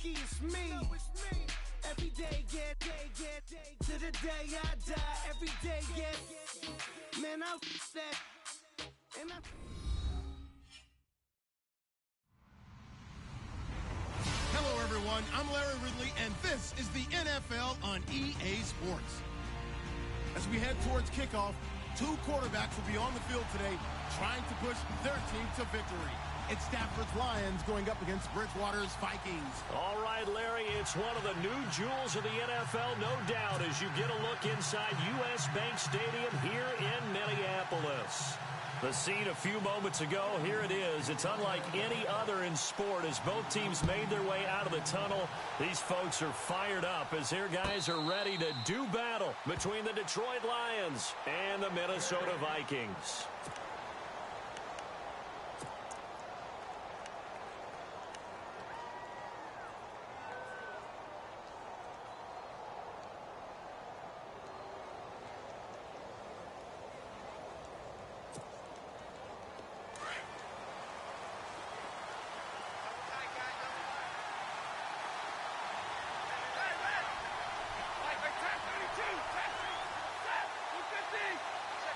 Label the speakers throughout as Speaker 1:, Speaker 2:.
Speaker 1: Nike, it's me. Every day get to the day I die. Every day get man, I that and I.
Speaker 2: Hello, everyone. I'm Larry Ridley, and this is the NFL on EA Sports. As we head towards kickoff, two quarterbacks will be on the field today trying to push their team to victory. It's Stafford's Lions going up against Bridgewater's Vikings.
Speaker 3: All right, Larry, it's one of the new jewels of the NFL, no doubt, as you get a look inside U.S. Bank Stadium here in Minneapolis. The scene a few moments ago, here it is. It's unlike any other in sport as both teams made their way out of the tunnel. These folks are fired up as their guys are ready to do battle between the Detroit Lions and the Minnesota Vikings.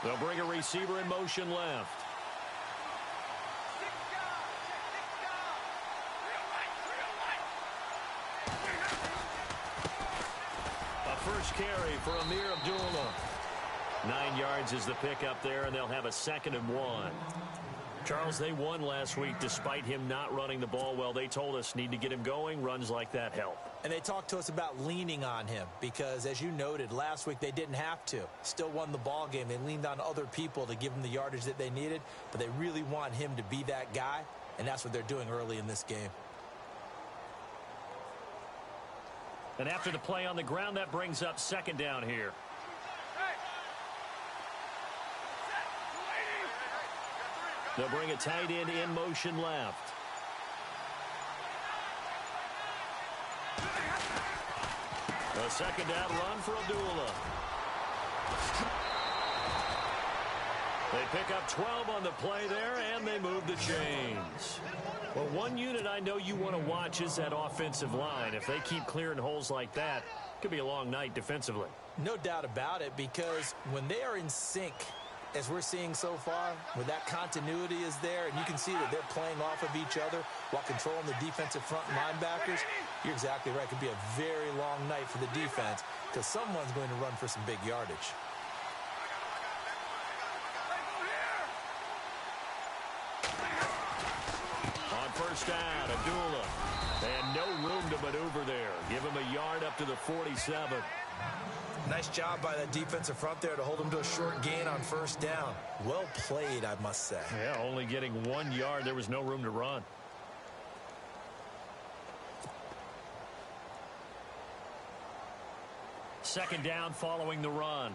Speaker 3: They'll bring a receiver in motion left. A first carry for Amir Abdullah. 9 yards is the pickup there, and they'll have a 2nd and 1. Charles, they won last week despite him not running the ball well. They told us need to get him going. Runs like that help.
Speaker 4: And they talked to us about leaning on him because, as you noted, last week they didn't have to. Still won the ball game. They leaned on other people to give them the yardage that they needed, but they really want him to be that guy, and that's what they're doing early in this game.
Speaker 3: And after the play on the ground, that brings up 2nd down here. They'll bring a tight end in motion left. A 2nd down run for Abdullah. They pick up 12 on the play there, and they move the chains. Well, one unit I know you want to watch is that offensive line. If they keep clearing holes like that, it could be a long night defensively.
Speaker 4: No doubt about it, because when they are in sync, as we're seeing so far, where that continuity is there, and you can see that they're playing off of each other while controlling the defensive front linebackers, you're exactly right. It could be a very long night for the defense because someone's going to run for some big yardage.
Speaker 3: On first down, Abdullah. And no room to maneuver there. Give him a yard up to the 47.
Speaker 4: Nice job by that defensive front there to hold him to a short gain on first down. Well played, I must say.
Speaker 3: Yeah, only getting 1 yard. There was no room to run. Second down following the run.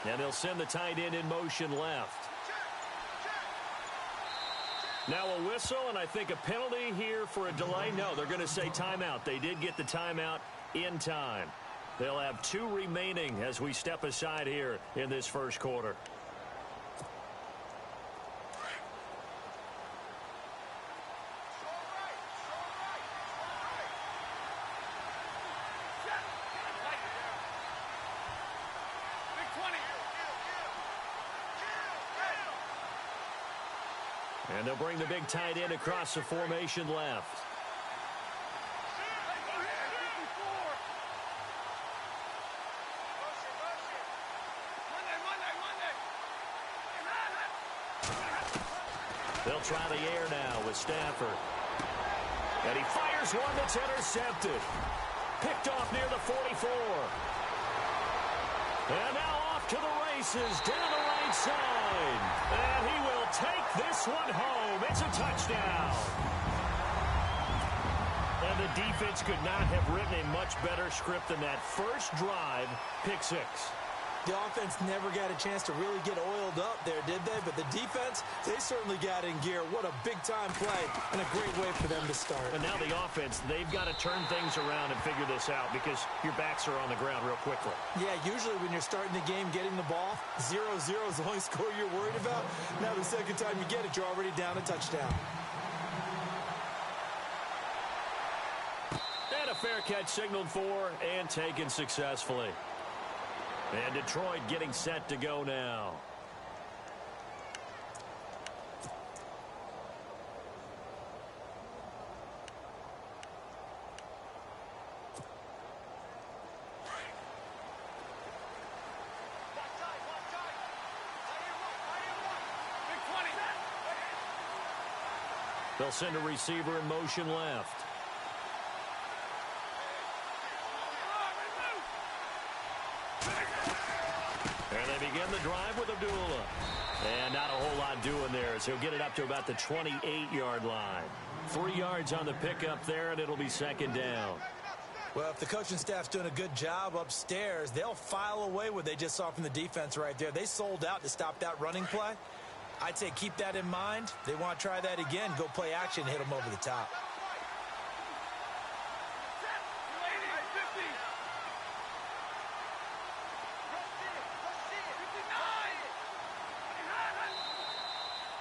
Speaker 3: And they'll send the tight end in motion left. Now a whistle, and I think a penalty here for a delay. No, they're going to say timeout. They did get the timeout in time. They'll have 2 remaining as we step aside here in this first quarter. And they'll bring the big tight end across the formation left. They'll try the air now with Stafford. And he fires one that's intercepted. Picked off near the 44. And now off to the races down the right side. And he will take this one home. It's a touchdown. And the defense could not have written a much better script than that. First drive, pick 6.
Speaker 4: The offense never got a chance to really get oiled up there, did they? But the defense, they certainly got in gear. What a big-time play and a great way for them to start.
Speaker 3: And now the offense, they've got to turn things around and figure this out because your backs are on the ground real quickly. Yeah, usually when you're starting the game, getting the ball, 0-0 is the only score you're worried about. Now the second time you get it, you're already down a touchdown. And a fair catch signaled for and taken successfully. And Detroit getting set to go now. They'll send a receiver in motion left. And they begin the drive with Abdullah. And not a whole lot doing there as he'll get it up to about the 28-yard line. 3 yards on the pickup there, and it'll be second down.
Speaker 4: Well, if the coaching staff's doing a good job upstairs, they'll file away what they just saw from the defense right there. They sold out to stop that running play. I'd say keep that in mind. They want to try that again, go play action, hit them over the top.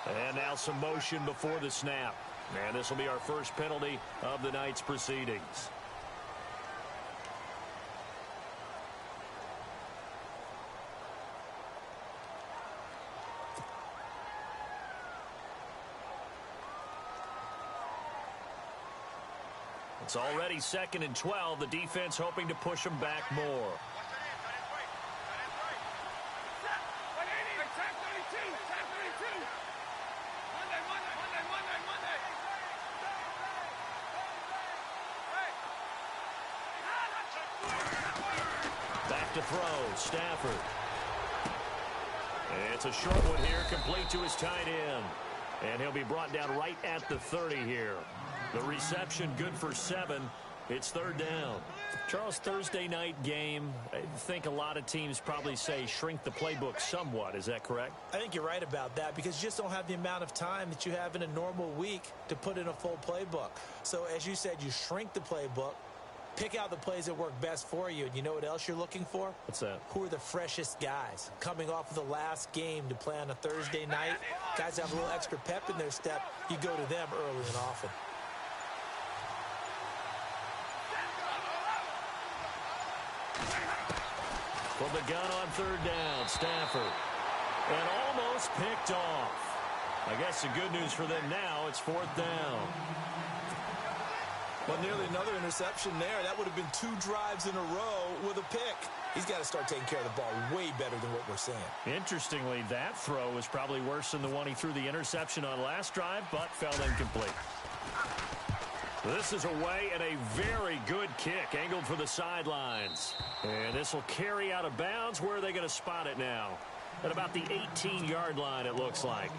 Speaker 3: And now some motion before the snap. And this will be our first penalty of the night's proceedings. It's already 2nd and 12. The defense hoping to push them back more. Back to throw, Stafford. And it's a short one here, complete to his tight end. And he'll be brought down right at the 30 here. The reception good for 7. It's 3rd down. Charles, Thursday night game, I think a lot of teams probably say shrink the playbook somewhat. Is that correct?
Speaker 4: I think you're right about that because you just don't have the amount of time that you have in a normal week to put in a full playbook. So as you said, you shrink the playbook, pick out the plays that work best for you. And you know what else you're looking for?
Speaker 3: What's that?
Speaker 4: Who are the freshest guys coming off of the last game to play on a Thursday night? Guys have a little extra pep in their step. You go to them early and often.
Speaker 3: From the gun on 3rd down, Stafford. And almost picked off. I guess the good news for them now, it's 4th down.
Speaker 4: Well, nearly another interception there. That would have been 2 drives in a row with a pick. He's got to start taking care of the ball way better than what we're seeing.
Speaker 3: Interestingly, that throw was probably worse than the one he threw the interception on last drive, but fell incomplete. This is away and a very good kick, angled for the sidelines. And this will carry out of bounds. Where are they going to spot it now? At about the 18-yard line, it looks like.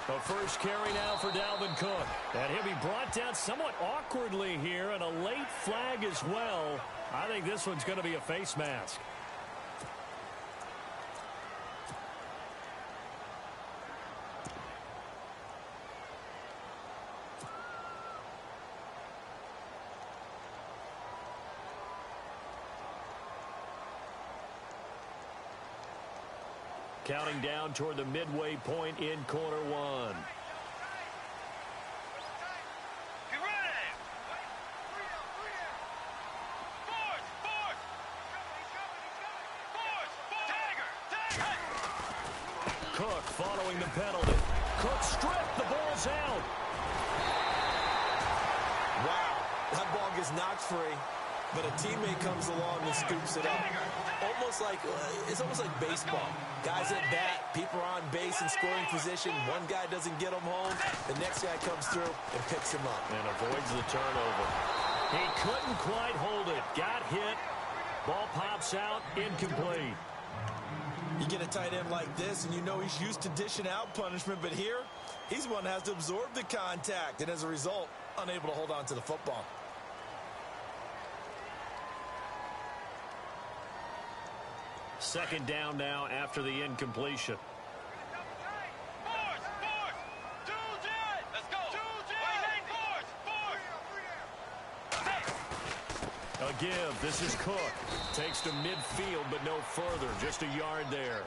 Speaker 3: The first carry now for Dalvin Cook. And he'll be brought down somewhat awkwardly here, and a late flag as well. I think this one's going to be a face mask. Counting down toward the midway point in quarter 1. Cook following the penalty. Cook stripped. The ball's out.
Speaker 4: Wow. That ball gets knocked free. but a teammate comes along and scoops it up. It's almost like baseball. Guys at bat, people are on base in scoring position. One guy doesn't get him home. The next guy comes through and picks him up.
Speaker 3: And avoids the turnover. He couldn't quite hold it. Got hit. Ball pops out. Incomplete.
Speaker 4: You get a tight end like this, and you know he's used to dishing out punishment. But here, he's the one that has to absorb the contact. And as a result, unable to hold on to the football.
Speaker 3: Second down now after the incompletion. A give. This is Cook. Takes to midfield, but no further. Just a yard there.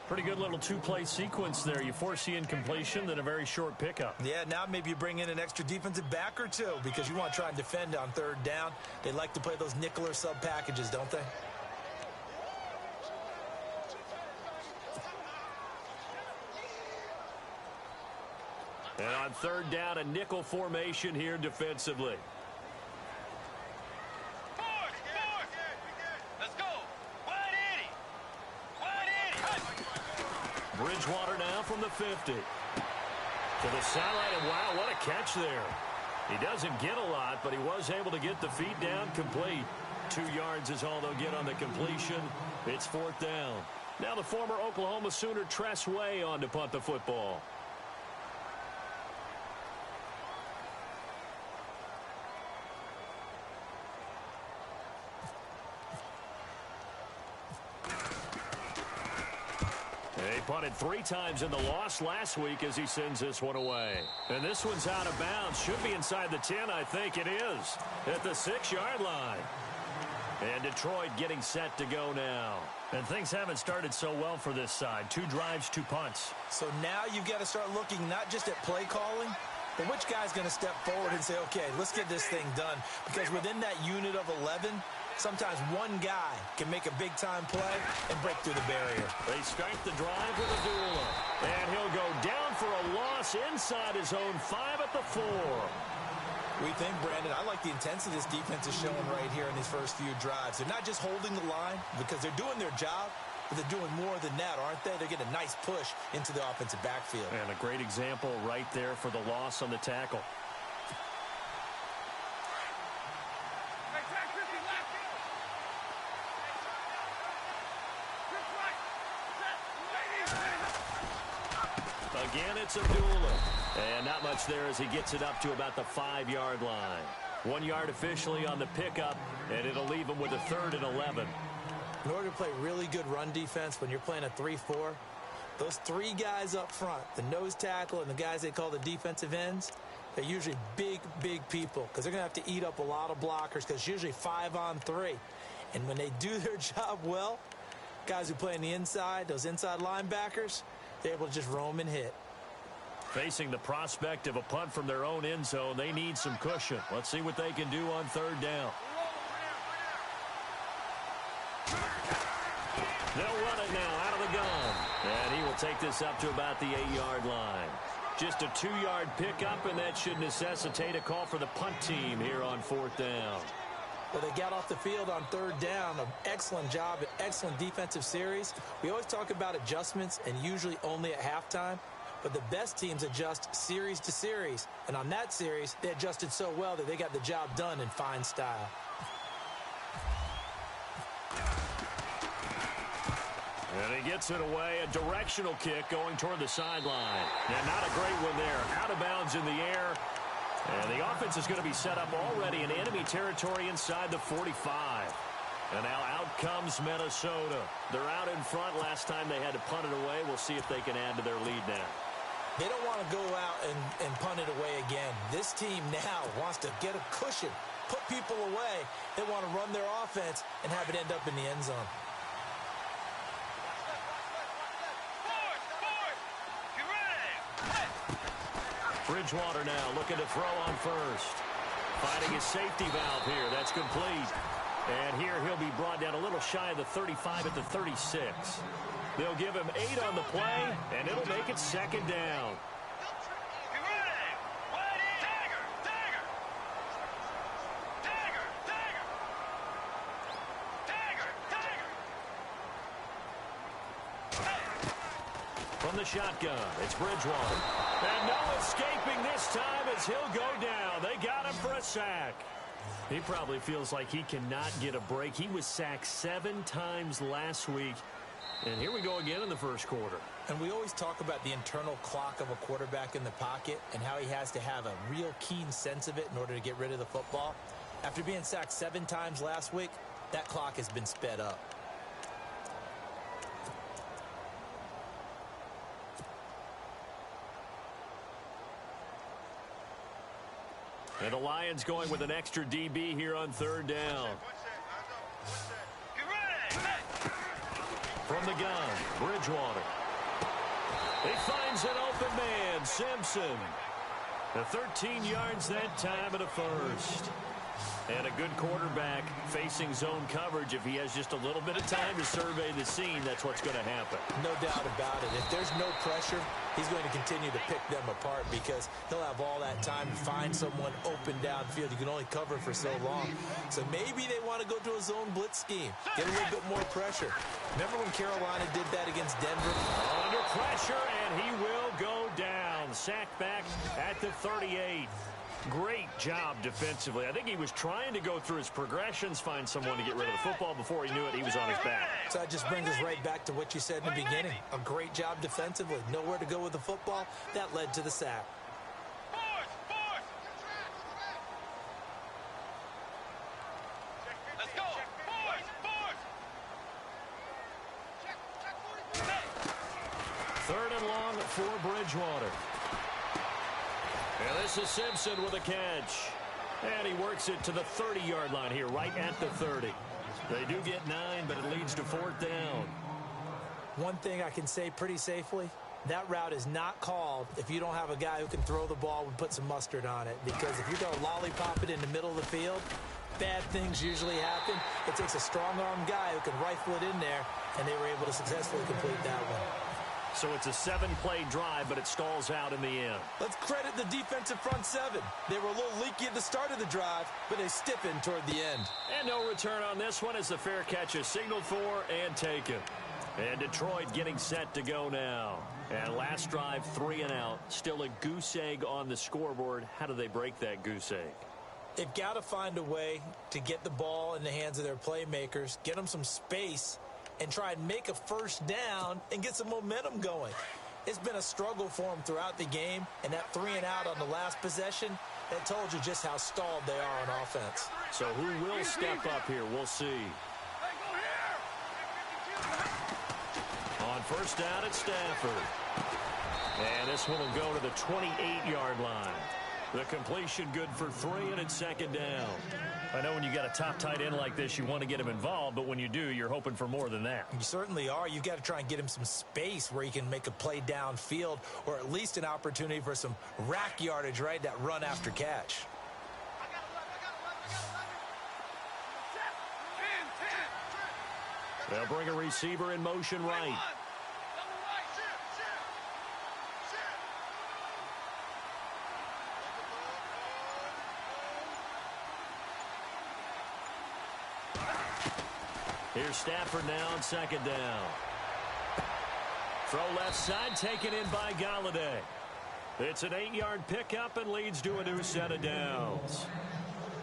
Speaker 3: Pretty good little two-play sequence there. You force the incompletion, then a very short pickup.
Speaker 4: Yeah, now maybe you bring in an extra defensive back or two because you want to try and defend on third down. They like to play those nickel or sub packages, don't they?
Speaker 3: And on third down, a nickel formation here defensively.
Speaker 5: Let's go. Wide Eddie.
Speaker 3: Bridgewater now from the 50. To the sideline, and wow, what a catch there. He doesn't get a lot, but he was able to get the feet down complete. 2 yards is all they'll get on the completion. It's fourth down. Now the former Oklahoma Sooner Tress Way on to punt the football. He punted 3 times in the loss last week as he sends this one away. And this one's out of bounds. Should be inside the 10, I think it is. At the 6-yard line. And Detroit getting set to go now. And things haven't started so well for this side. 2 drives, 2 punts.
Speaker 4: So now you've got to start looking not just at play calling, but which guy's going to step forward and say, okay, let's get this thing done. Because within that unit of 11, sometimes one guy can make a big-time play and break through the barrier.
Speaker 3: They start the drive with a duel. And he'll go down for a loss inside his own 5 at the 4.
Speaker 4: We think, Brandon, I like the intensity this defense is showing right here in these first few drives. They're not just holding the line because they're doing their job, but they're doing more than that, aren't they? They're getting a nice push into the offensive backfield.
Speaker 3: And a great example right there for the loss on the tackle. Again, it's Abdullah. And not much there as he gets it up to about the 5-yard line. 1 yard officially on the pickup, and it'll leave him with a 3rd and 11.
Speaker 4: In order to play really good run defense when you're playing a 3-4, those 3 guys up front, the nose tackle and the guys they call the defensive ends, they're usually big, big people because they're going to have to eat up a lot of blockers because it's usually 5 on 3. And when they do their job well, guys who play on the inside, those inside linebackers, they're able to just roam and hit.
Speaker 3: Facing the prospect of a punt from their own end zone, they need some cushion. Let's see what they can do on third down. They'll run it now out of the gun. And he will take this up to about the 8-yard line. Just a 2-yard pickup, and that should necessitate a call for the punt team here on fourth down.
Speaker 4: Well, they got off the field on third down. An excellent job, an excellent defensive series. We always talk about adjustments and usually only at halftime. But the best teams adjust series to series. And on that series, they adjusted so well that they got the job done in fine style.
Speaker 3: And he gets it away. A directional kick going toward the sideline. And not a great one there. Out of bounds in the air. And the offense is going to be set up already in enemy territory inside the 45. And now out comes Minnesota. They're out in front. Last time they had to punt it away. We'll see if they can add to their lead now.
Speaker 4: They don't want to go out and punt it away again. This team now wants to get a cushion, put people away. They want to run their offense and have it end up in the end zone.
Speaker 3: Bridgewater now looking to throw on first. Finding his safety valve here. That's complete. And here he'll be brought down a little shy of the 35 at the 36. They'll give him 8 on the play, and it'll make it second down. From the shotgun, it's Bridgewater. And no escaping this time as he'll go down. They got him for a sack. He probably feels like he cannot get a break. He was sacked 7 times last week. And here we go again in the first quarter.
Speaker 4: And we always talk about the internal clock of a quarterback in the pocket and how he has to have a real keen sense of it in order to get rid of the football. After being sacked 7 times last week, that clock has been sped up.
Speaker 3: And the Lions going with an extra DB here on 3rd down. From the gun, Bridgewater. He finds an open man, Simpson. 13 yards that time and a first. And a good quarterback facing zone coverage. If he has just a little bit of time to survey the scene, that's what's going to happen.
Speaker 4: No doubt about it. If there's no pressure, he's going to continue to pick them apart because he'll have all that time to find someone open downfield. You can only cover for so long. So maybe they want to go to a zone blitz scheme, get a little bit more pressure. Remember when Carolina did that against Denver?
Speaker 3: Under pressure, and he will go down. Sacked back at the 38. Great job defensively. I think he was trying to go through his progressions, find someone to get rid of the football. Before he knew it, he was on his back.
Speaker 4: So that just brings us right back to what you said in the beginning. A great job defensively. Nowhere to go with the football. That led to the sack.
Speaker 5: Let's go.
Speaker 3: Third and long for Bridgewater. And this is Simpson with a catch. And he works it to the 30-yard line here, right at the 30. They do get 9, but it leads to 4th down.
Speaker 4: One thing I can say pretty safely, that route is not called if you don't have a guy who can throw the ball and put some mustard on it. Because if you're going to lollipop it in the middle of the field, bad things usually happen. It takes a strong-arm guy who can rifle it in there, and they were able to successfully complete that one.
Speaker 3: So it's a 7-play drive, but it stalls out in the end.
Speaker 4: Let's credit the defensive front 7. They were a little leaky at the start of the drive, but they stiffened toward the end.
Speaker 3: And no return on this one as the fair catch is signaled for and taken. And Detroit getting set to go now. And last drive, 3 and out. Still a goose egg on the scoreboard. How do they break that goose egg?
Speaker 4: They've got to find a way to get the ball in the hands of their playmakers, get them some space, and try and make a first down and get some momentum going. It's been a struggle for them throughout the game, and that 3 and out on the last possession, that told you just how stalled they are on offense.
Speaker 3: So who will step up here? We'll see. On first down, it's Stafford. And this one will go to the 28-yard line. The completion good for 3, and it's 2nd down. I know when you got a top tight end like this, you want to get him involved, but when you do, you're hoping for more than that.
Speaker 4: You certainly are. You've got to try and get him some space where he can make a play downfield or at least an opportunity for some rack yardage, right? That run after catch.
Speaker 3: They'll bring a receiver in motion right. Here's Stafford now on 2nd down. Throw left side, taken in by Galladay. It's an 8-yard pickup and leads to a new set of downs.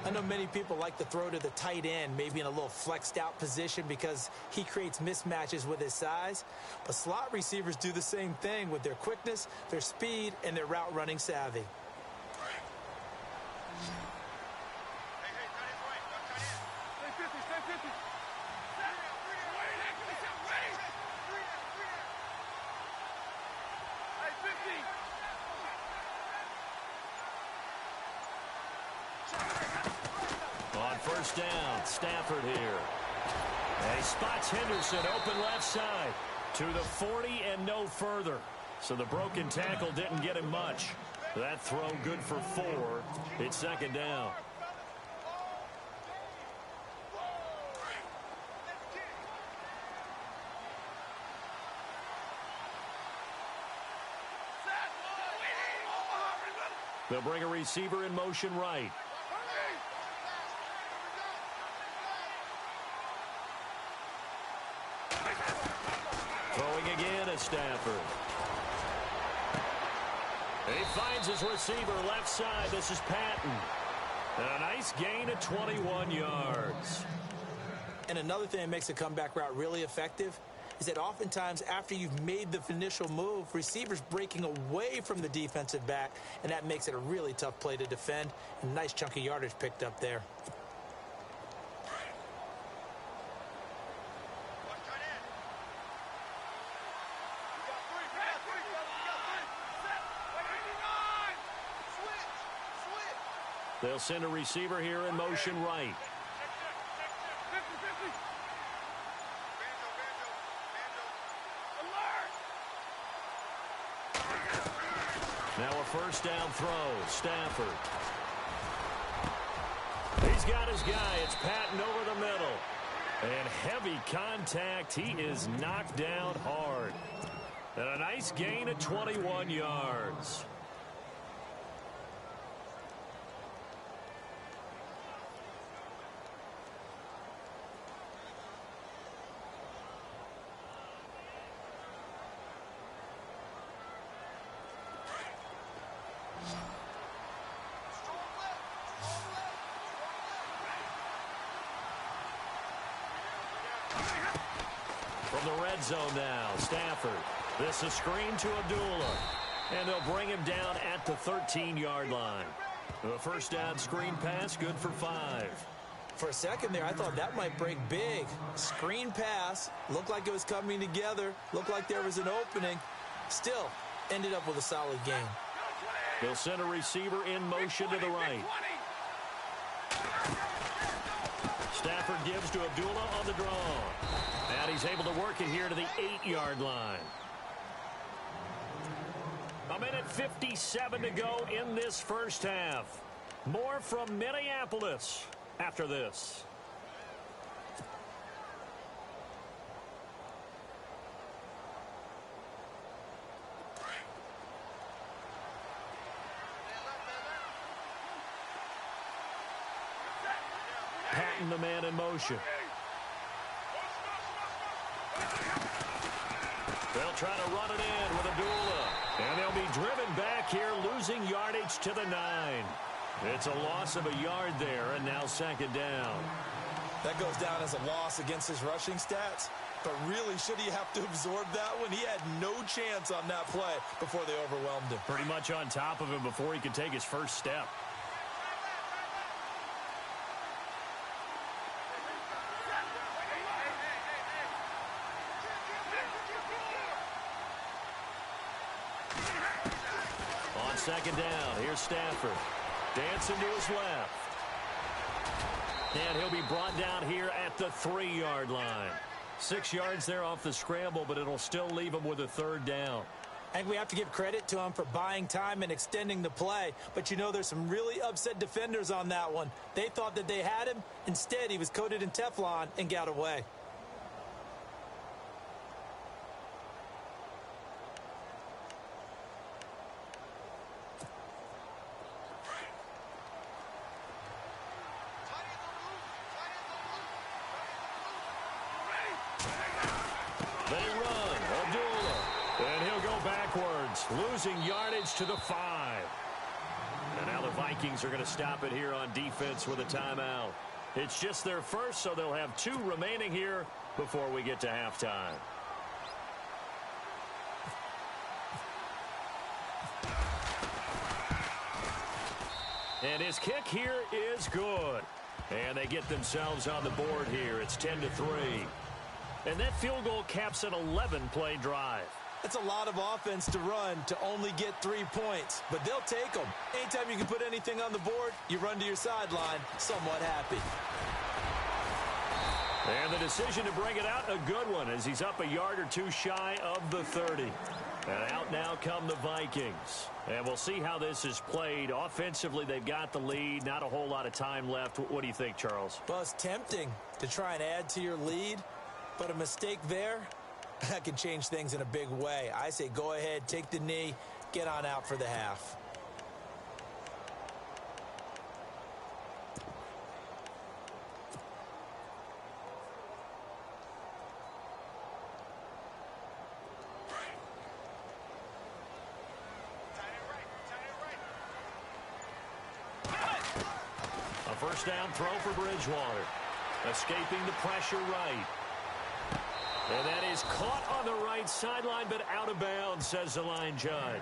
Speaker 4: I know many people like to throw to the tight end, maybe in a little flexed out position because he creates mismatches with his size. But slot receivers do the same thing with their quickness, their speed, and their route running savvy.
Speaker 3: On first down, Stafford here. And he spots Henderson open left side to the 40 and no further. So the broken tackle didn't get him much. That throw good for 4. It's 2nd down. They'll bring a receiver in motion right. Throwing again is Stafford. He finds his receiver left side. This is Patton. And a nice gain of 21 yards.
Speaker 4: And another thing that makes a comeback route really effective is that oftentimes after you've made the initial move, receivers breaking away from the defensive back, and that makes it a really tough play to defend. A nice chunk of yardage picked up there.
Speaker 3: They'll send a receiver here in motion right. Now a first down throw. Stafford. He's got his guy. It's Patton over the middle. And heavy contact. He is knocked down hard. And a nice gain of 21 yards. From the red zone now, Stafford. This is screen to Abdullah. And they'll bring him down at the 13-yard line. A first down screen pass, good for 5.
Speaker 4: For a second there, I thought that might break big. Screen pass, looked like it was coming together, looked like there was an opening. Still, ended up with a solid gain.
Speaker 3: They'll send a receiver in motion to the right. Stafford gives to Abdullah on the draw. And he's able to work it here to the 8-yard line. A minute 57 to go in this first half. More from Minneapolis after this. Patton, the man in motion. They'll try to run it in with Abdullah. And they'll be driven back here, losing yardage to the 9. It's a loss of a yard there, and now second down.
Speaker 4: That goes down as a loss against his rushing stats. But really, should he have to absorb that one? He had no chance on that play before they overwhelmed him.
Speaker 3: Pretty much on top of him before he could take his first step. On second down, here's Stafford. Dancing to his left. And he'll be brought down here at the 3-yard line. 6 yards there off the scramble, but it'll still leave him with a third down.
Speaker 4: I think we have to give credit to him for buying time and extending the play. But, you know, there's some really upset defenders on that one. They thought that they had him. Instead, he was coated in Teflon and got away.
Speaker 3: Losing yardage to the 5. And now the Vikings are going to stop it here on defense with a timeout. It's just their first, so they'll have 2 remaining here before we get to halftime. And his kick here is good. And they get themselves on the board here. It's 10-3. And that field goal caps an 11-play drive.
Speaker 4: That's a lot of offense to run to only get 3 points, but they'll take them. Anytime you can put anything on the board, you run to your sideline somewhat happy.
Speaker 3: And the decision to bring it out, a good one, as he's up a yard or 2 shy of the 30. And out now come the Vikings. And we'll see how this is played. Offensively, they've got the lead. Not a whole lot of time left. What do you think, Charles?
Speaker 4: Well, it's tempting to try and add to your lead, but a mistake there, that can change things in a big way. I say go ahead, take the knee, get on out for the half.
Speaker 3: first down throw for Bridgewater. Escaping the pressure right. And that is caught on the right sideline, but out of bounds, says the line judge.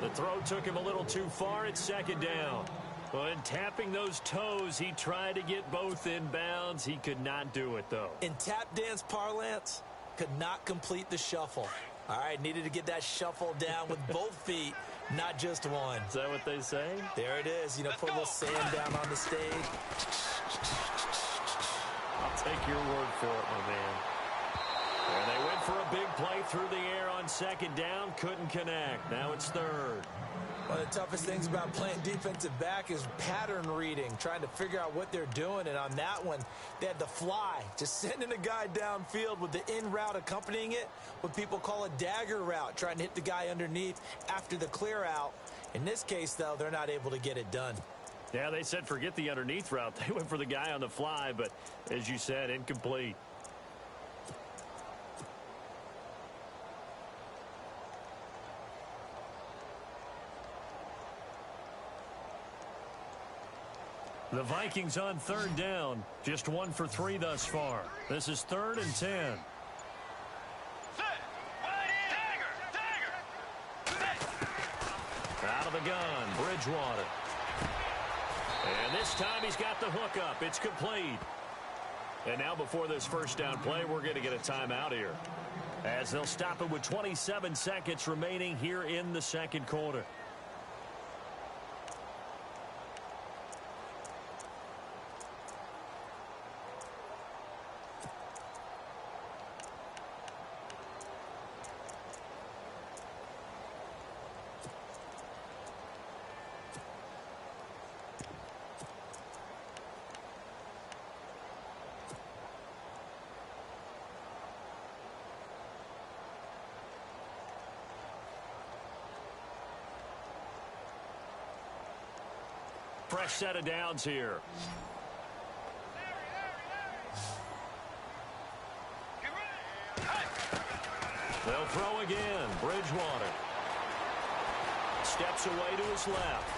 Speaker 3: The throw took him a little too far at second down. When tapping those toes, he tried to get both in bounds. He could not do it, though.
Speaker 4: In tap dance parlance, could not complete the shuffle. All right, needed to get that shuffle down with both feet, not just one.
Speaker 3: Is that what they say?
Speaker 4: There it is. You know, put a little sand down on the stage.
Speaker 3: I'll take your word for it, my man. And they went for a big play through the air on second down. Couldn't connect. Now it's third.
Speaker 4: One of the toughest things about playing defensive back is pattern reading, trying to figure out what they're doing. And on that one, they had the fly, just sending a guy downfield with the in route accompanying it, what people call a dagger route, trying to hit the guy underneath after the clear out. In this case, though, they're not able to get it done.
Speaker 3: Yeah, they said forget the underneath route. They went for the guy on the fly, but as you said, incomplete. The Vikings on third down. Just 1 for 3 thus far. This is 3rd and 10. Out of the gun, Bridgewater. And this time he's got the hook up. It's complete. And now before this first down play, we're going to get a timeout here, as they'll stop it with 27 seconds remaining here in the second quarter. Fresh set of downs here. They'll throw again. Bridgewater steps away to his left.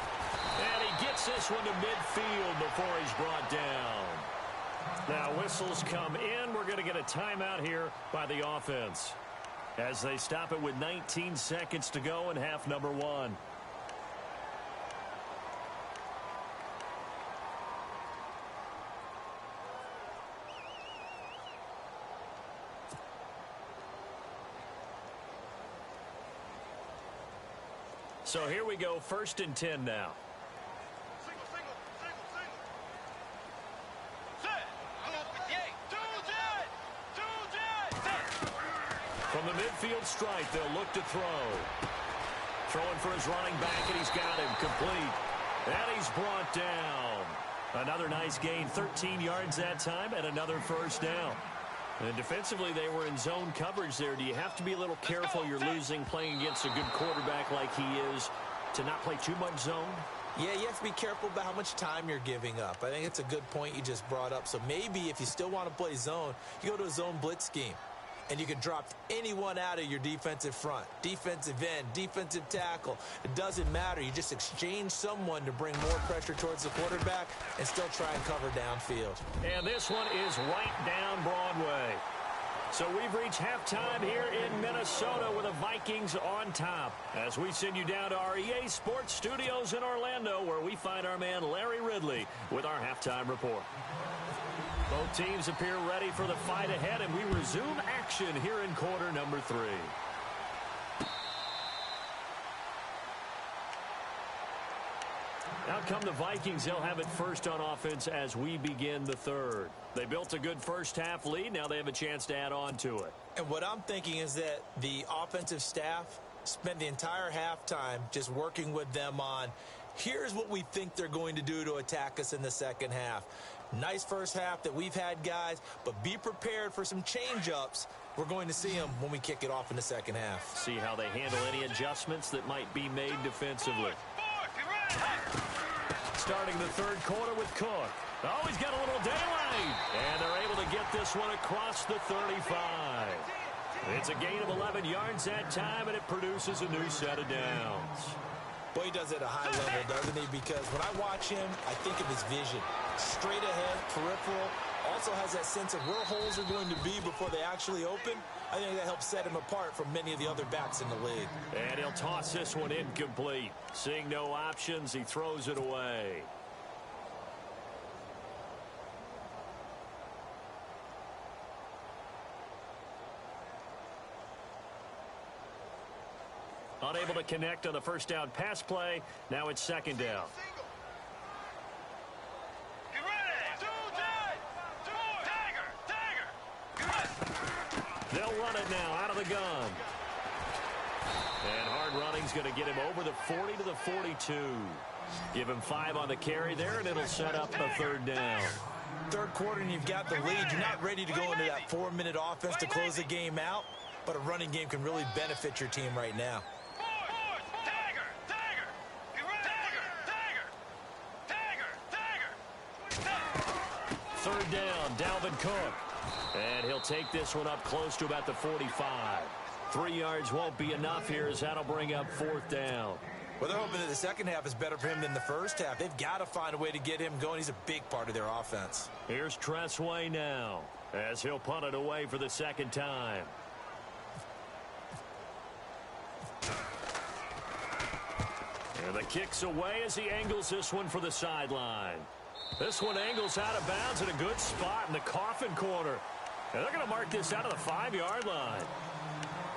Speaker 3: And he gets this one to midfield before he's brought down. Now whistles come in. We're going to get a timeout here by the offense, as they stop it with 19 seconds to go in half number 1. So here we go, 1st and 10 now. From the midfield stripe, they'll look to throw. Throwing for his running back, and he's got him complete. And he's brought down. Another nice gain, 13 yards that time, and another first down. And defensively, they were in zone coverage there. Do you have to be a little careful? You're losing playing against a good quarterback like he is, to not play too much zone?
Speaker 4: Yeah, you have to be careful about how much time you're giving up. I think it's a good point you just brought up. So maybe if you still want to play zone, you go to a zone blitz scheme, and you can drop anyone out of your defensive front, defensive end, defensive tackle. It doesn't matter. You just exchange someone to bring more pressure towards the quarterback and still try and cover downfield.
Speaker 3: And this one is right down Broadway. So we've reached halftime here in Minnesota with the Vikings on top, as we send you down to our EA Sports Studios in Orlando, where we find our man Larry Ridley with our halftime report. Both teams appear ready for the fight ahead, and we resume action here in quarter number 3. Out come the Vikings. They'll have it first on offense as we begin the third. They built a good first half lead. Now they have a chance to add on to it.
Speaker 4: And what I'm thinking is that the offensive staff spent the entire halftime just working with them on, here's what we think they're going to do to attack us in the second half. Nice first half that we've had, guys, but be prepared for some change-ups. We're going to see them when we kick it off in the second half.
Speaker 3: See how they handle any adjustments that might be made defensively. Starting the third quarter with Cook. Oh, he's got a little daylight. And they're able to get this one across the 35. It's a gain of 11 yards that time, and it produces a new set of downs.
Speaker 4: Well, he does it at a high level, doesn't he? Because when I watch him, I think of his vision. Straight ahead, peripheral, also has that sense of where holes are going to be before they actually open. I think that helps set him apart from many of the other backs in the league.
Speaker 3: And he'll toss this one incomplete. Seeing no options, he throws it away. Unable to connect on the first down pass play. Now it's second down.
Speaker 5: Get ready. Tiger.
Speaker 3: They'll run it now out of the gun. And hard running's going to get him over the 40 to the 42. Give him 5 on the carry there, and it'll set up a third down.
Speaker 4: Third quarter, and you've got the lead. You're not ready to go into that 4-minute offense to close the game out, but a running game can really benefit your team right now.
Speaker 3: Third down, Dalvin Cook. And he'll take this one up close to about the 45. 3 yards won't be enough here as that'll bring up fourth down.
Speaker 4: Well, they're hoping that the second half is better for him than the first half. They've got to find a way to get him going. He's a big part of their offense.
Speaker 3: Here's Tressway now as he'll punt it away for the second time. And the kick's away as he angles this one for the sideline. This one angles out of bounds in a good spot in the coffin corner. And they're going to mark this out of the 5-yard line.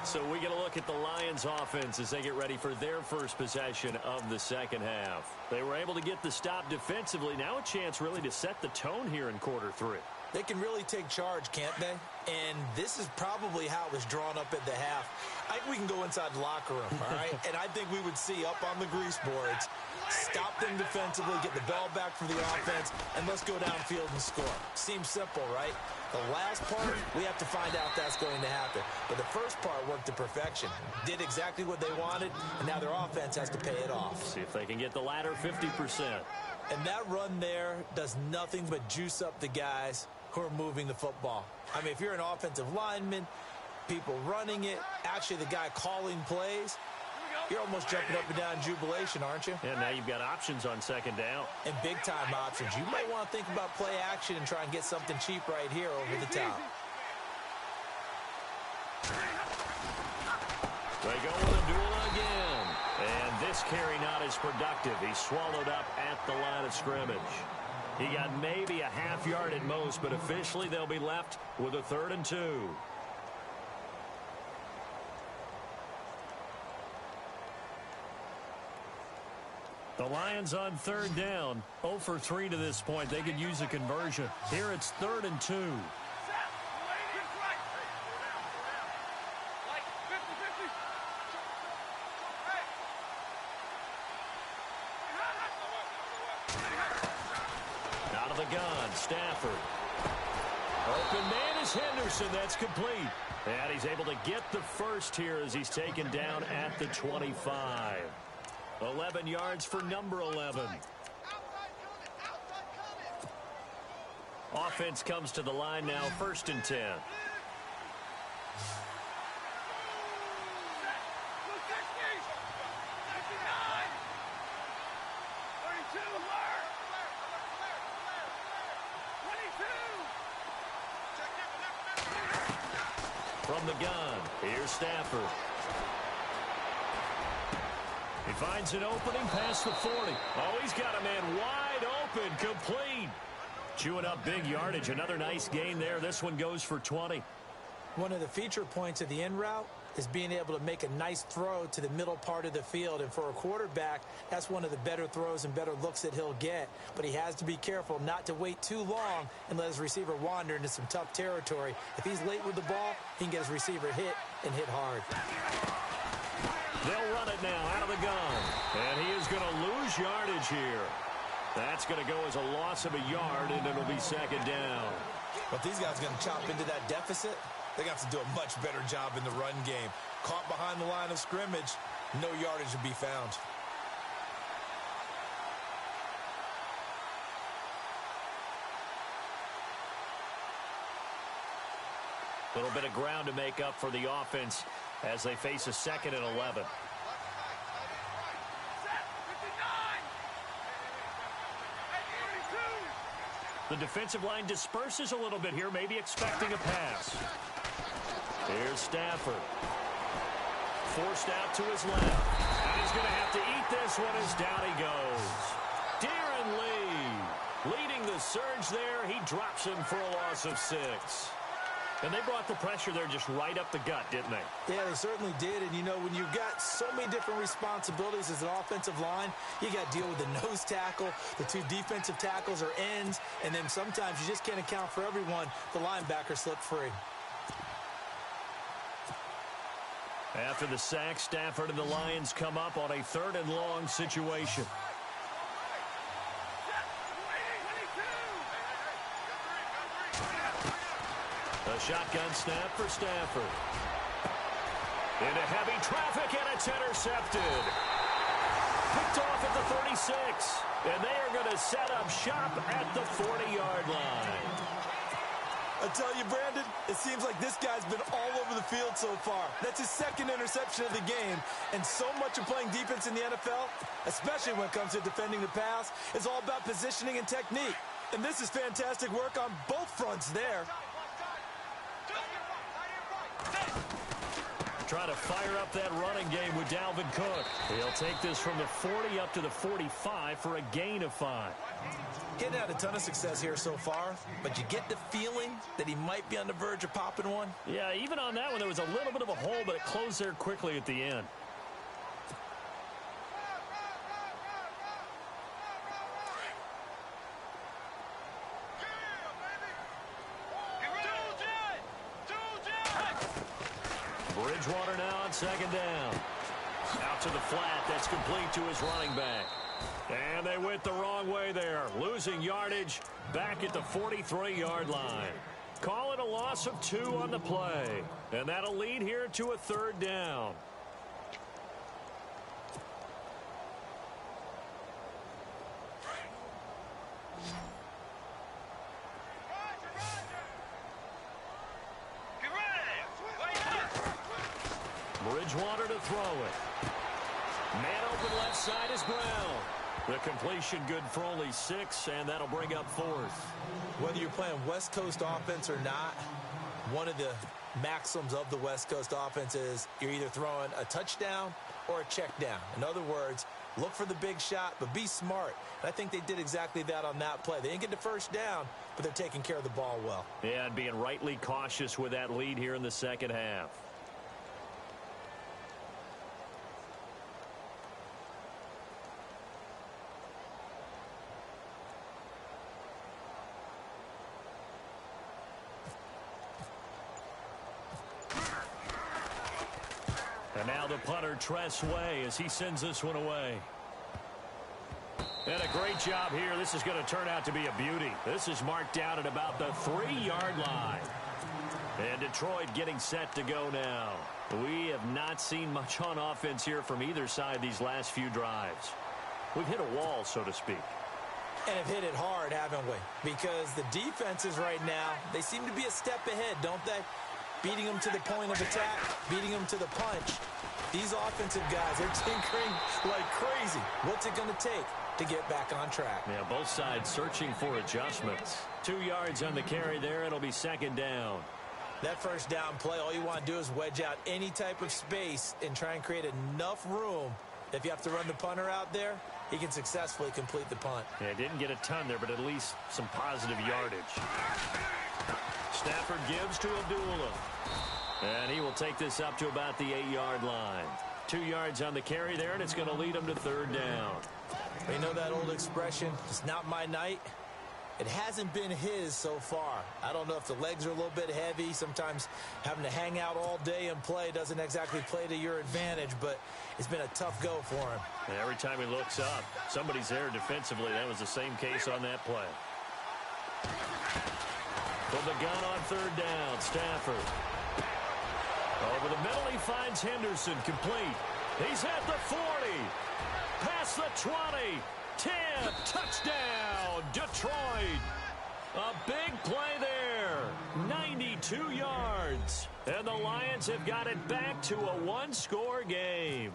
Speaker 3: So we get a look at the Lions offense as they get ready for their first possession of the second half. They were able to get the stop defensively. Now a chance really to set the tone here in quarter 3.
Speaker 4: They can really take charge, can't they? And this is probably how it was drawn up at the half. I think we can go inside the locker room, all right? And I think we would see up on the grease boards, stop them defensively, get the ball back for the offense, and let's go downfield and score. Seems simple, right? The last part, we have to find out if that's going to happen. But the first part worked to perfection. Did exactly what they wanted, and now their offense has to pay it off.
Speaker 3: See if they can get the latter 50%.
Speaker 4: And that run there does nothing but juice up the guys who are moving the football. I mean, if you're an offensive lineman, people running it, actually the guy calling plays, you're almost jumping up and down in jubilation, aren't you?
Speaker 3: And now you've got options on second down.
Speaker 4: And big-time options. You might want to think about play action and try and get something cheap right here over the top.
Speaker 3: They go with a duel again. And this carry not as productive. He's swallowed up at the line of scrimmage. He got maybe a half yard at most, but officially they'll be left with a 3rd and 2. The Lions on 3rd down, 0 for 3 to this point. They could use a conversion. Here it's 3rd and 2. Out of the gun, Stafford. Open man is Henderson. That's complete. And he's able to get the first here as he's taken down at the 25. 11 yards for number 11. Offense comes to the line now, 1st and 10. From the gun, here's Stafford. He finds an opening past the 40. Oh, he's got a man wide open, complete. Chewing up big yardage. Another nice gain there. This one goes for 20.
Speaker 4: One of the feature points of the in route is being able to make a nice throw to the middle part of the field. And for a quarterback, that's one of the better throws and better looks that he'll get. But he has to be careful not to wait too long and let his receiver wander into some tough territory. If he's late with the ball, he can get his receiver hit and hit hard.
Speaker 3: They'll run it now out of the gun. And he is going to lose yardage here. That's going to go as a loss of a yard, and it'll be 2nd down.
Speaker 4: But these guys are going to chop into that deficit. They got to do a much better job in the run game. Caught behind the line of scrimmage, no yardage to be found.
Speaker 3: A little bit of ground to make up for the offense as they face a 2nd and 11. The defensive line disperses a little bit here, maybe expecting a pass. Here's Stafford. Forced out to his left. And he's going to have to eat this one as down he goes. Darren Lee leading the surge there. He drops him for a loss of 6. And they brought the pressure there just right up the gut, didn't they?
Speaker 4: Yeah, they certainly did. And, you know, when you've got so many different responsibilities as an offensive line, you got to deal with the nose tackle, the 2 defensive tackles or ends, and then sometimes you just can't account for everyone. The linebacker slipped free.
Speaker 3: After the sack, Stafford and the Lions come up on a 3rd and long situation. A shotgun snap for Stafford. Into heavy traffic, and it's intercepted. Picked off at the 36. And they are going to set up shop at the 40-yard line.
Speaker 4: I tell you, Brandon, it seems like this guy's been all over the field so far. That's his 2nd interception of the game. And so much of playing defense in the NFL, especially when it comes to defending the pass, is all about positioning and technique. And this is fantastic work on both fronts there.
Speaker 3: Try to fire up that running game with Dalvin Cook. He'll take this from the 40 up to the 45 for a gain of 5.
Speaker 4: He hadn't had a ton of success here so far, but you get the feeling that he might be on the verge of popping one.
Speaker 3: Yeah, even on that one, there was a little bit of a hole, but it closed there quickly at the end. Bridgewater now on 2nd down. Out to the flat. That's complete to his running back. And they went the wrong way there. Losing yardage back at the 43-yard line. Call it a loss of 2 on the play. And that'll lead here to a 3rd down. Bridgewater to throw it. Man open left side is Brown. The completion good for only 6, and that'll bring up 4th.
Speaker 4: Whether you're playing West Coast offense or not, one of the maxims of the West Coast offense is you're either throwing a touchdown or a check down. In other words, look for the big shot, but be smart. And I think they did exactly that on that play. They didn't get the first down, but they're taking care of the ball well.
Speaker 3: Yeah, and being rightly cautious with that lead here in the 2nd half. And now the punter, Tress Way, as he sends this one away. And a great job here. This is going to turn out to be a beauty. This is marked down at about the 3-yard line. And Detroit getting set to go now. We have not seen much on offense here from either side these last few drives. We've hit a wall, so to speak.
Speaker 4: And have hit it hard, haven't we? Because the defenses right now, they seem to be a step ahead, don't they? Beating them to the point of attack, beating them to the punch. These offensive guys are tinkering like crazy. What's it going to take to get back on track?
Speaker 3: Yeah, both sides searching for adjustments. 2 yards on the carry there. It'll be 2nd down.
Speaker 4: That first down play, all you want to do is wedge out any type of space and try and create enough room. If you have to run the punter out there, he can successfully complete the punt.
Speaker 3: Yeah, didn't get a ton there, but at least some positive yardage. Stafford gives to Abdullah. And he will take this up to about the 8-yard line. 2 yards on the carry there, and it's going to lead him to 3rd down.
Speaker 4: You know that old expression, it's not my night? It hasn't been his so far. I don't know if the legs are a little bit heavy. Sometimes having to hang out all day and play doesn't exactly play to your advantage, but it's been a tough go for him.
Speaker 3: And every time he looks up, somebody's there defensively. That was the same case on that play. From the gun on 3rd down, Stafford. Over the middle, he finds Henderson, complete. He's at the 40. Past the 20. 10. Touchdown, Detroit. A big play there. 92 yards. And the Lions have got it back to a 1-score game.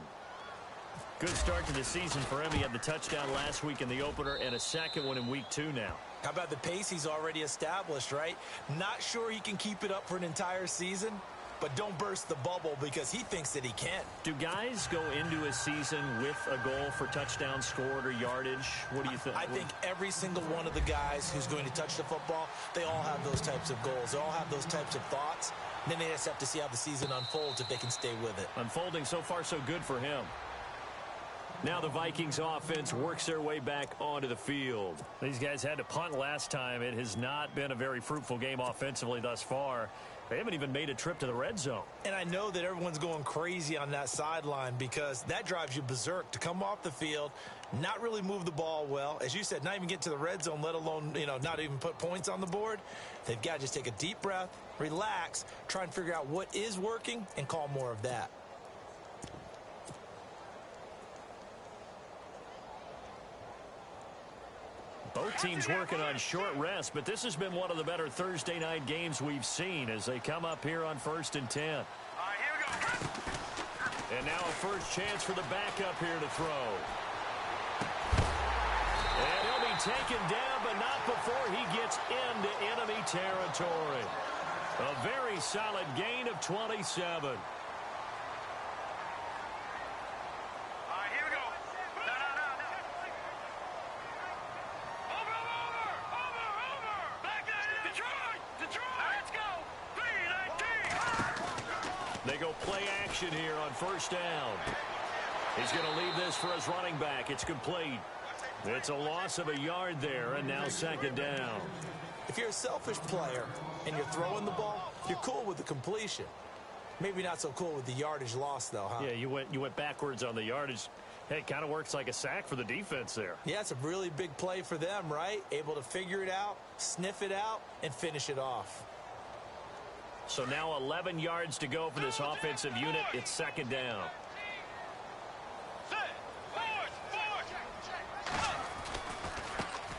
Speaker 3: Good start to the season for him. He had the touchdown last week in the opener and a second one in week 2 now.
Speaker 4: How about the pace he's already established, right? Not sure he can keep it up for an entire season, but don't burst the bubble because he thinks that he can.
Speaker 3: Do guys go into a season with a goal for touchdown scored or yardage? What do you think?
Speaker 4: I think every single one of the guys who's going to touch the football, they all have those types of goals. They all have those types of thoughts. And then they just have to see how the season unfolds if they can stay with it.
Speaker 3: Unfolding so far so good for him. Now the Vikings offense works their way back onto the field. These guys had to punt last time. It has not been a very fruitful game offensively thus far. They haven't even made a trip to the red zone.
Speaker 4: And I know that everyone's going crazy on that sideline because that drives you berserk to come off the field, not really move the ball well. As you said, not even get to the red zone, let alone, not even put points on the board. They've got to just take a deep breath, relax, try and figure out what is working and call more of that.
Speaker 3: Both teams working on short rest, but this has been one of the better Thursday night games we've seen as they come up here on 1st and 10.
Speaker 5: All right, here we go.
Speaker 3: And now a first chance for the backup here to throw. And he'll be taken down, but not before he gets into enemy territory. A very solid gain of 27. They go play action here on first down. He's going to leave this for his running back. It's complete. It's a loss of a yard there, and now second down.
Speaker 4: If you're a selfish player and you're throwing the ball, you're cool with the completion. Maybe not so cool with the yardage loss, though, huh?
Speaker 3: Yeah, you went backwards on the yardage. Hey, it kind of works like a sack for the defense there.
Speaker 4: Yeah, it's a really big play for them, right? Able to figure it out, sniff it out, and finish it off.
Speaker 3: So now 11 yards to go for this offensive unit. It's second down.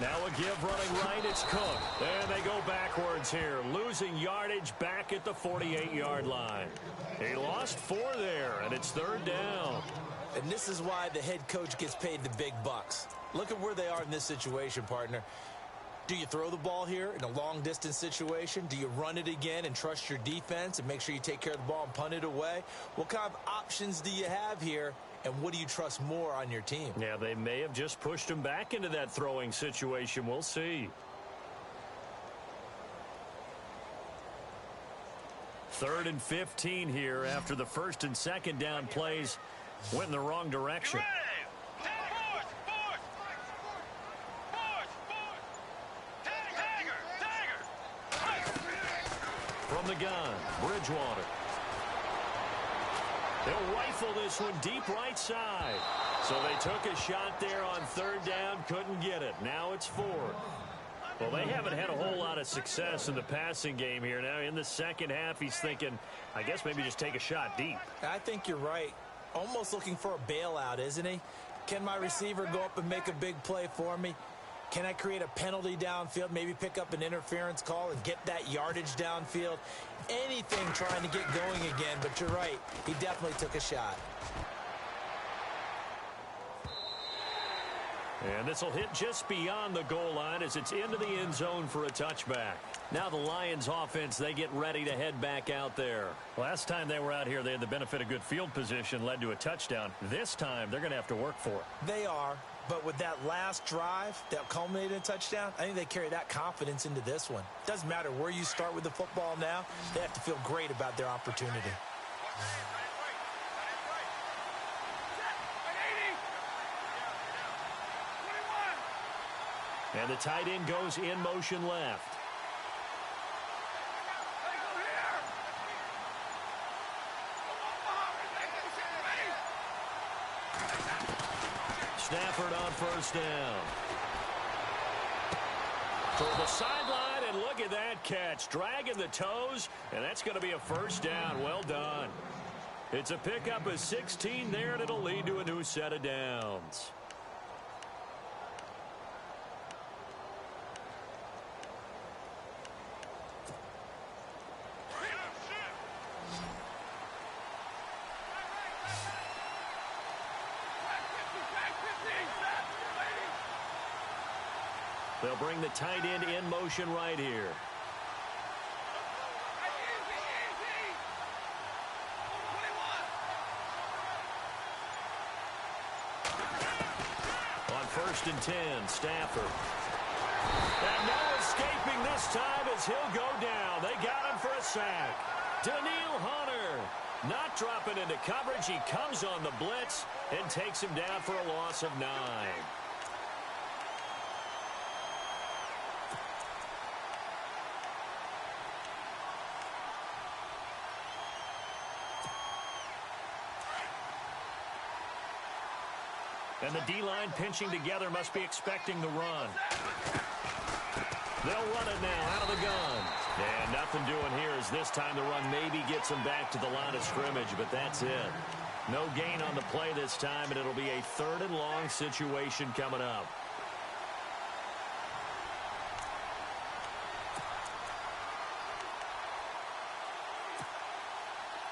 Speaker 3: Now a give running right. It's Cook. And they go backwards here. Losing yardage back at the 48-yard line. He lost 4 there, and it's third down.
Speaker 4: And this is why the head coach gets paid the big bucks. Look at where they are in this situation, partner. Do you throw the ball here in a long-distance situation? Do you run it again and trust your defense and make sure you take care of the ball and punt it away? What kind of options do you have here, and what do you trust more on your team?
Speaker 3: Yeah, they may have just pushed him back into that throwing situation. We'll see. Third and 15 here after the first and second down plays went in the wrong direction. From the gun, Bridgewater. They'll rifle this one deep right side. So they took a shot there on third down, couldn't get it. Now it's 4. Well, they haven't had a whole lot of success in the passing game here. Now in the second half, he's thinking, I guess maybe just take a shot deep.
Speaker 4: I think you're right. Almost looking for a bailout, isn't he? Can my receiver go up and make a big play for me? Can I create a penalty downfield, maybe pick up an interference call and get that yardage downfield? Anything trying to get going again, but you're right. He definitely took a shot.
Speaker 3: And this will hit just beyond the goal line as it's into the end zone for a touchback. Now the Lions offense, they get ready to head back out there. Last time they were out here, they had the benefit of good field position, led to a touchdown. This time, they're going to have to work for it.
Speaker 4: They are, but with that last drive that culminated in a touchdown, I think they carry that confidence into this one. Doesn't matter where you start with the football now, they have to feel great about their opportunity.
Speaker 3: And the tight end goes in motion left. Stafford on first down. Toward the sideline, and look at that catch. Dragging the toes, and that's going to be a first down. Well done. It's a pickup of 16 there, and it'll lead to a new set of downs. They'll bring the tight end in motion right here. On 1st and 10, Stafford. And no escaping this time as he'll go down. They got him for a sack. Daniil Hunter not dropping into coverage. He comes on the blitz and takes him down for a loss of 9. And the D-line pinching together must be expecting the run. They'll run it now out of the gun. And nothing doing here as this time the run maybe gets them back to the line of scrimmage, but that's it. No gain on the play this time, and it'll be a 3rd and long situation coming up.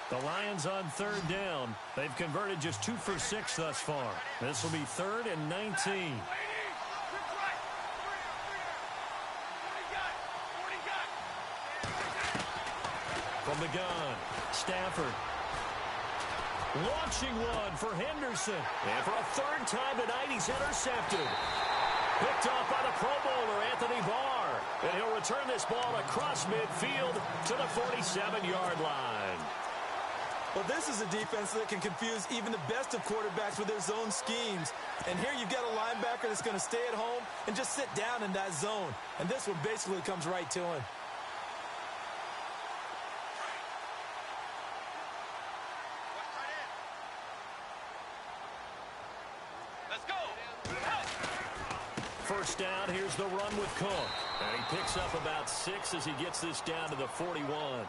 Speaker 3: The Lions on 3rd down. They've converted just 2 for 6 thus far. This will be 3rd and 19. From the gun, Stafford. Launching one for Henderson. And for a 3rd time tonight, he's intercepted. Picked off by the Pro Bowler, Anthony Barr. And he'll return this ball across midfield to the 47-yard line.
Speaker 4: Well, this is a defense that can confuse even the best of quarterbacks with their zone schemes. And here you've got a linebacker that's going to stay at home and just sit down in that zone. And this one basically comes right to him.
Speaker 3: First down, here's the run with Cook. And he picks up about 6 as he gets this down to the 41.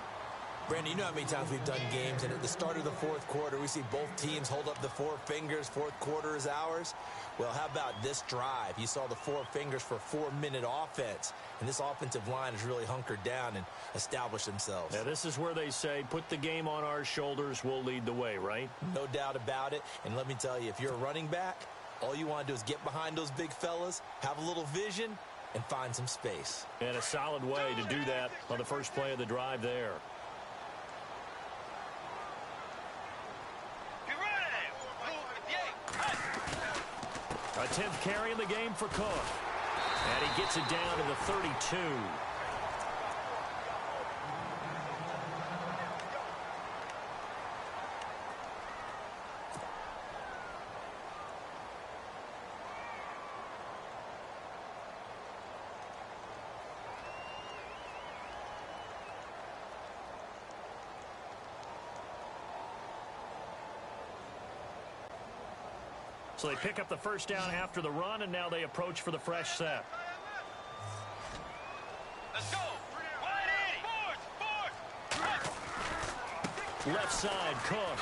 Speaker 4: Brandon, you know how many times we've done games, and at the start of the 4th quarter, we see both teams hold up the 4 fingers, 4th quarter is ours. Well, how about this drive? You saw the 4 fingers for a 4-minute offense, and this offensive line has really hunkered down and established themselves.
Speaker 3: Yeah, this is where they say, put the game on our shoulders, we'll lead the way, right?
Speaker 4: No doubt about it, and let me tell you, if you're a running back, all you want to do is get behind those big fellas, have a little vision, and find some space.
Speaker 3: And a solid way to do that on the first play of the drive there. A 10th carry in the game for Cook. And he gets it down to the 32. So they pick up the first down after the run, and now they approach for the fresh set.
Speaker 5: Let's go.
Speaker 3: Left side, Cook.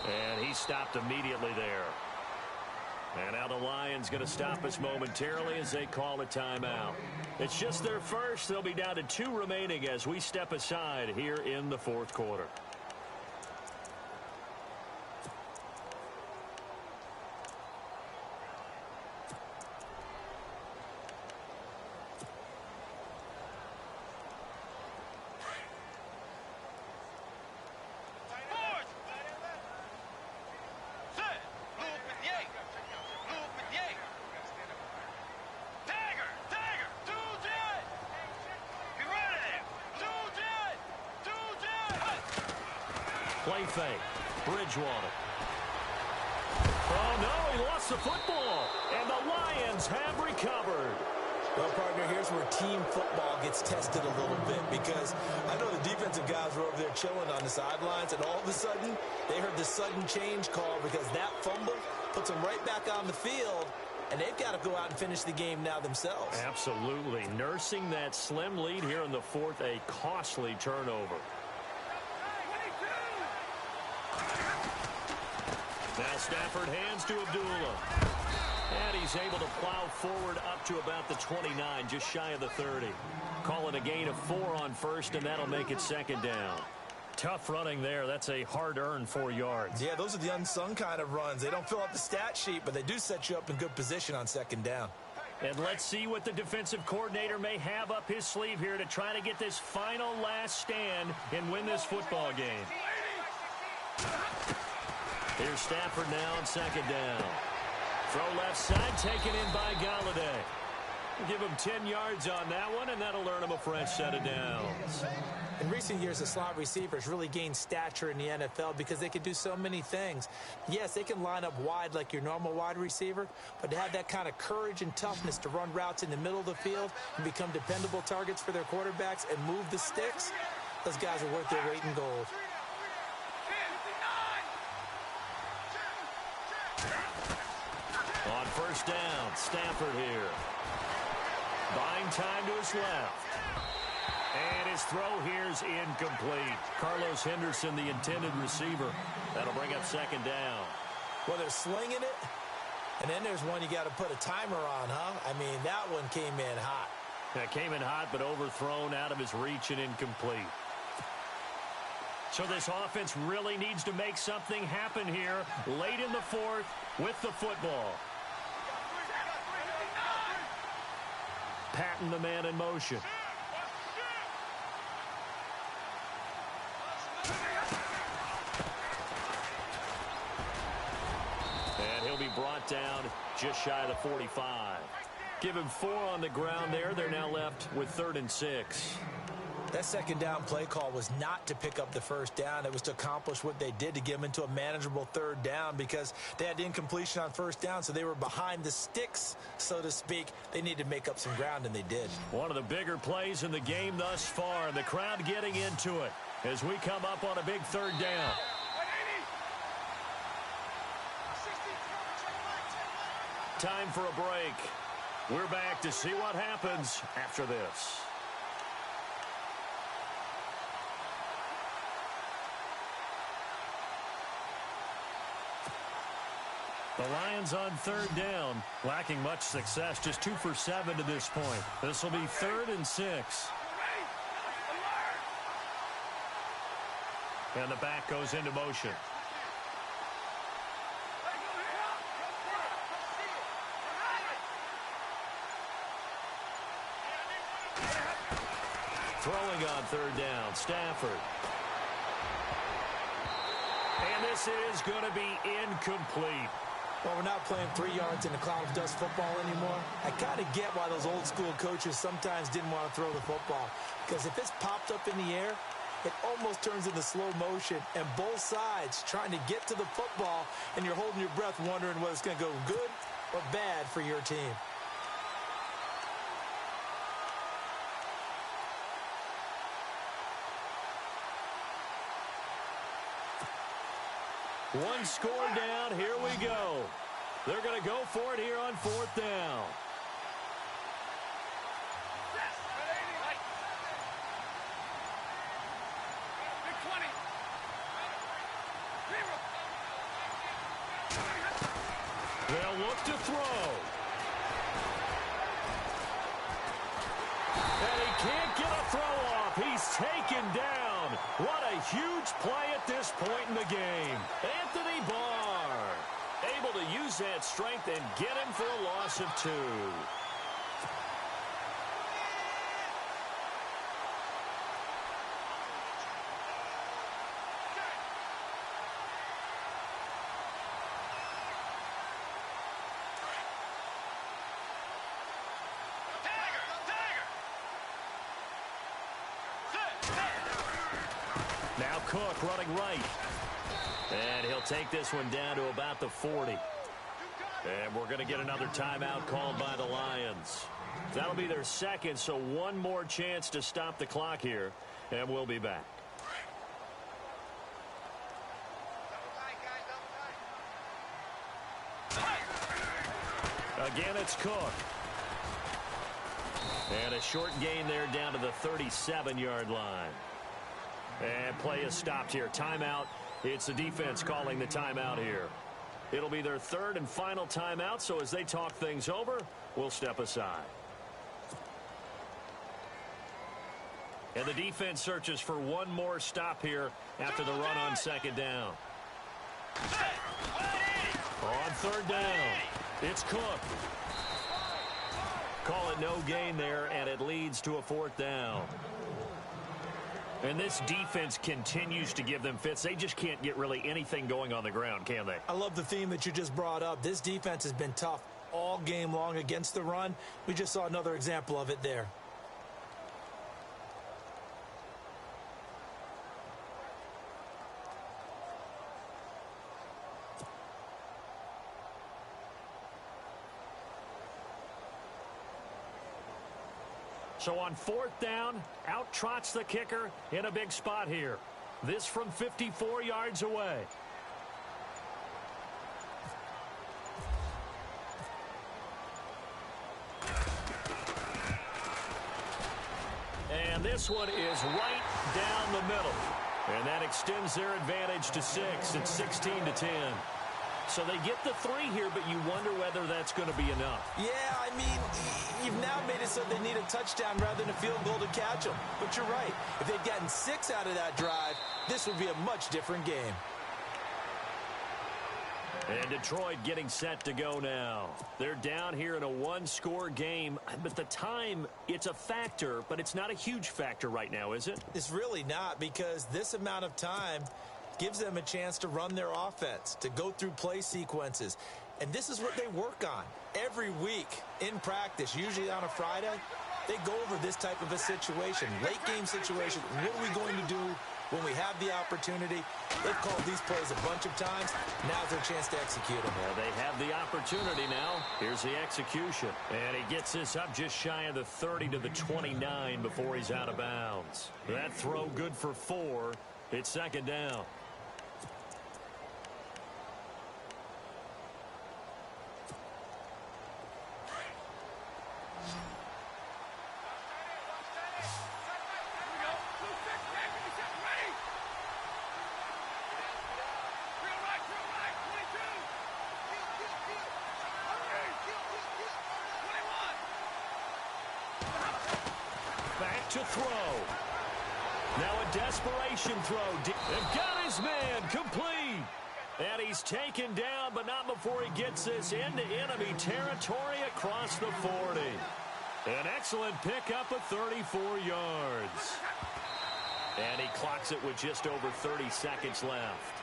Speaker 3: And he stopped immediately there. And now the Lions going to stop us momentarily as they call a timeout. It's just their first. They'll be down to 2 remaining as we step aside here in the 4th quarter. Play fake. Bridgewater. Oh, no, he lost the football. And the Lions have recovered.
Speaker 4: Well, partner, here's where team football gets tested a little bit because I know the defensive guys were over there chilling on the sidelines, and all of a sudden, they heard the sudden change call because that fumble puts them right back on the field, and they've got to go out and finish the game now themselves.
Speaker 3: Absolutely. Nursing that slim lead here in the 4th, a costly turnover. Now Stafford hands to Abdullah. And he's able to plow forward up to about the 29, just shy of the 30. Call it a gain of 4 on first, and that'll make it 2nd down. Tough running there. That's a hard-earned 4 yards.
Speaker 4: Yeah, those are the unsung kind of runs. They don't fill up the stat sheet, but they do set you up in good position on 2nd down.
Speaker 3: And let's see what the defensive coordinator may have up his sleeve here to try to get this final last stand and win this football game. Here's Stafford now on second down. Throw left side, taken in by Galladay. Give him 10 yards on that one, and that'll earn him a fresh set of downs.
Speaker 4: In recent years, the slot receivers really gained stature in the NFL because they can do so many things. Yes, they can line up wide like your normal wide receiver, but to have that kind of courage and toughness to run routes in the middle of the field and become dependable targets for their quarterbacks and move the sticks, those guys are worth their weight in gold.
Speaker 3: On first down, Stafford here. Buying time to his left. And his throw here's incomplete. Carlos Henderson, the intended receiver. That'll bring up second down.
Speaker 4: Well, they're slinging it, and then there's one you got to put a timer on, huh? I mean, that one came in hot.
Speaker 3: That came in hot, but overthrown out of his reach and incomplete. So this offense really needs to make something happen here late in the fourth with the football. Patton, the man in motion. And he'll be brought down just shy of the 45. Give him 4 on the ground there. They're now left with 3rd and 6.
Speaker 4: That second down play call was not to pick up the first down. It was to accomplish what they did, to get them into a manageable 3rd down, because they had incompletion on first down, so they were behind the sticks, so to speak. They needed to make up some ground, and they did. One
Speaker 3: of the bigger plays in the game thus far, and the crowd getting into it as we come up on a big 3rd down. Time for a break. We're back to see what happens after this. The Lions on 3rd down, lacking much success, just 2 for 7 to this point. This will be 3rd and 6. And the back goes into motion. Throwing on 3rd down, Stafford. And this is going to be incomplete.
Speaker 4: Well, we're not playing 3 yards in a cloud of dust football anymore. I kind of get why those old school coaches sometimes didn't want to throw the football. Because if it's popped up in the air, it almost turns into slow motion. And both sides trying to get to the football, and you're holding your breath wondering whether it's going to go good or bad for your team.
Speaker 3: One score down, here we go. They're going to go for it here on 4th down. They'll look to throw. And he can't get a throw off. He's taken down. What a huge play at this point in the game. Anthony Barr able to use that strength and get him for a loss of 2. Now Cook running right. And he'll take this one down to about the 40. And we're going to get another timeout called by the Lions. That'll be their second, so one more chance to stop the clock here. And we'll be back. Again, it's Cook. And a short gain there down to the 37-yard line. And play is stopped here. Timeout. It's the defense calling the timeout here. It'll be their 3rd and final timeout, so as they talk things over, we'll step aside. And the defense searches for one more stop here after the run on 2nd down. On 3rd down, it's Cook. Call it no gain there, and it leads to a 4th down. And this defense continues to give them fits. They just can't get really anything going on the ground, can they?
Speaker 4: I love the theme that you just brought up. This defense has been tough all game long against the run. We just saw another example of it there.
Speaker 3: So on 4th down, out trots the kicker in a big spot here. This from 54 yards away. And this one is right down the middle. And that extends their advantage to 6. It's 16-10. So they get the 3 here, but you wonder whether that's going to be enough.
Speaker 4: Yeah, I mean, you've now made it so they need a touchdown rather than a field goal to catch them. But you're right. If they'd gotten 6 out of that drive, this would be a much different game.
Speaker 3: And Detroit getting set to go now. They're down here in a 1-score game, but the time, it's a factor, but it's not a huge factor right now, is it?
Speaker 4: It's really not, because this amount of time gives them a chance to run their offense, to go through play sequences. And this is what they work on every week in practice, usually on a Friday. They go over this type of a situation, late game situation. What are we going to do when we have the opportunity? They've called these plays a bunch of times. Now's their chance to execute them.
Speaker 3: Well, they have the opportunity now. Here's the execution. And he gets this up just shy of the 30 to the 29 before he's out of bounds. That throw good for 4. It's 2nd down. Back to throw. Now a desperation throw. They've got his man complete. And he's taken down, but not before he gets this into enemy territory across the 40. An excellent pickup of 34 yards. And he clocks it with just over 30 seconds left.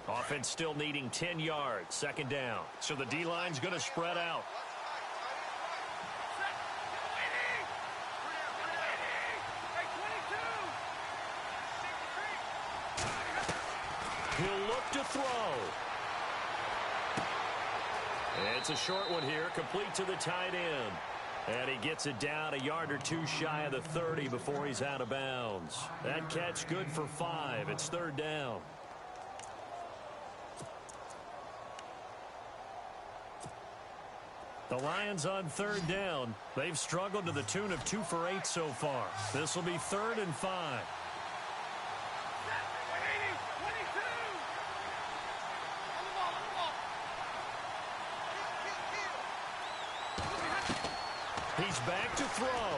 Speaker 3: Offense still needing 10 yards. 2nd down. So the D-line's going to spread out. He'll look to throw. It's a short one here, complete to the tight end. And he gets it down a yard or 2 shy of the 30 before he's out of bounds. That catch good for 5. It's 3rd down. The Lions on 3rd down. They've struggled to the tune of 2 for 8 so far. This will be 3rd and 5. He's back to throw.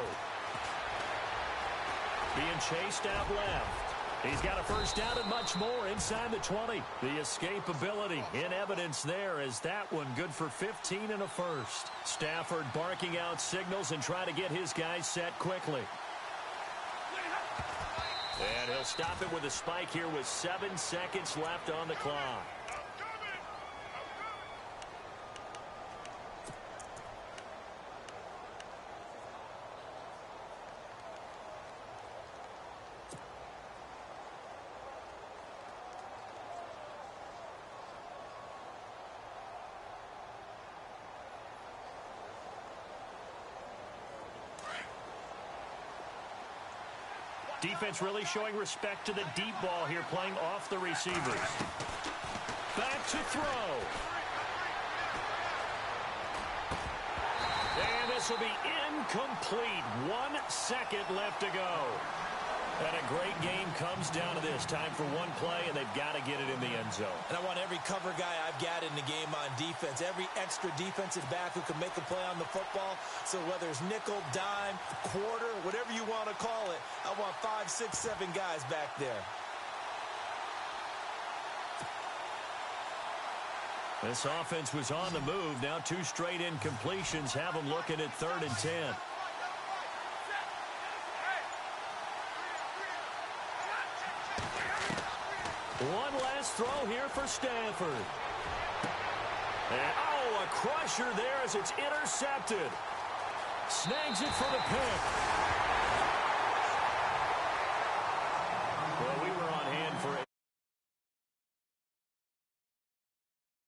Speaker 3: Being chased out left. He's got a 1st down and much more inside the 20. The escapability in evidence there as that one good for 15 and a 1st. Stafford barking out signals and trying to get his guys set quickly. And he'll stop it with a spike here with 7 seconds left on the clock. Defense really showing respect to the deep ball here, playing off the receivers. Back to throw. And this will be incomplete. 1 second left to go. And a great game comes down to this. Time for one play, and they've got to get it in the end zone.
Speaker 4: And I want every cover guy I've got in the game on defense, every extra defensive back who can make a play on the football. So whether it's nickel, dime, quarter, whatever you want to call it, I want 5, 6, 7 guys back there.
Speaker 3: This offense was on the move. Now 2 straight incompletions have them looking at 3rd and 10. One last throw here for Stanford. And, a crusher there as it's intercepted. Snags it for the pick.